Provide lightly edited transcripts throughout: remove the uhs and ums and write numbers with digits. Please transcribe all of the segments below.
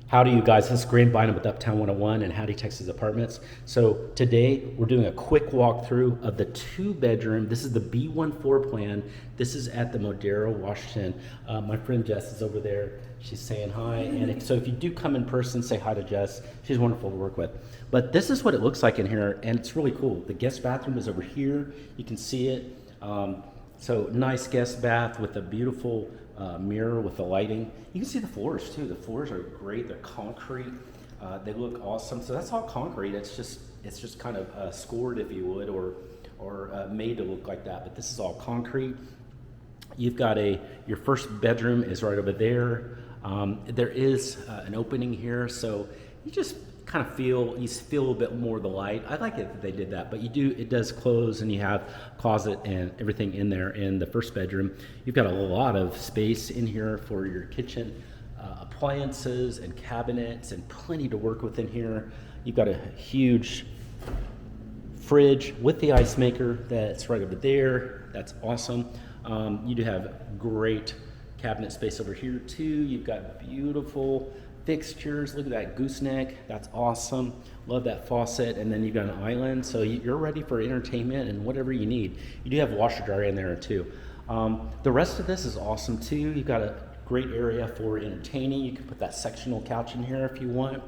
Howdy, you guys. This is Grant Bynum with Uptown 101 and Howdy, Texas Apartments. So today we're doing a quick walkthrough of the two-bedroom. This is the B1 floor plan. This is at the Modera Washington. My friend Jess is over there. She's saying hi. And so if you do come in person, say hi to Jess. She's wonderful to work with. But this is what it looks like in here, and it's really cool. The guest bathroom is over here. You can see it. So nice guest bath with a beautiful mirror with the lighting. You can see the floors too. The floors are great. They're concrete. They look awesome. So that's all concrete. It's just kind of scored, if you would, or made to look like that. But this is all concrete. You've got your first bedroom is right over there. There is an opening here, so you just kind of feel a little bit more of the light. I like it that they did that, but it does close, and you have closet and everything in there in the first bedroom. You've got a lot of space in here for your kitchen, appliances and cabinets, and plenty to work with in here. You've got a huge fridge with the ice maker that's right over there. That's awesome. You do have great cabinet space over here too. You've got beautiful fixtures. Look at that gooseneck. That's awesome. Love that faucet. And then you've got an island, so you're ready for entertainment and whatever you need. You do have a washer dryer in there too. The rest of this is awesome too. You've got a great area for entertaining. You can put that sectional couch in here if you want.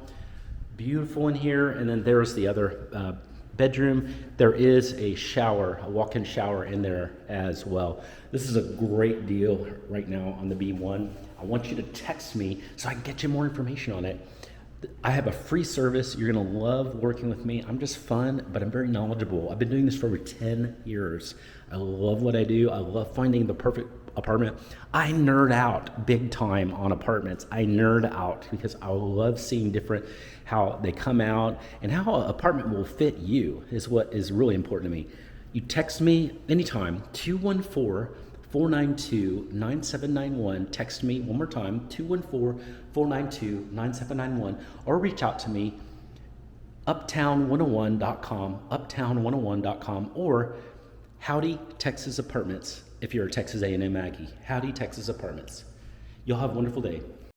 Beautiful in here. And then there's the other bedroom. There is a shower, a walk-in shower in there as well. This is a great deal right now on the B1. I want you to text me so I can get you more information on it. I have a free service. You're gonna love working with me. I'm just fun, but I'm very knowledgeable. I've been doing this for over 10 years. I love what I do. I love finding the perfect apartment. I nerd out big time on apartments. I nerd out because I love seeing how they come out, and how an apartment will fit you is what is really important to me. You text me anytime, 214-492-9791. Text me one more time, 214-492-9791, or reach out to me, uptown101.com, uptown101.com, or Howdy Texas Apartments if you're a Texas A&M Aggie. Howdy Texas Apartments. Y'all have a wonderful day.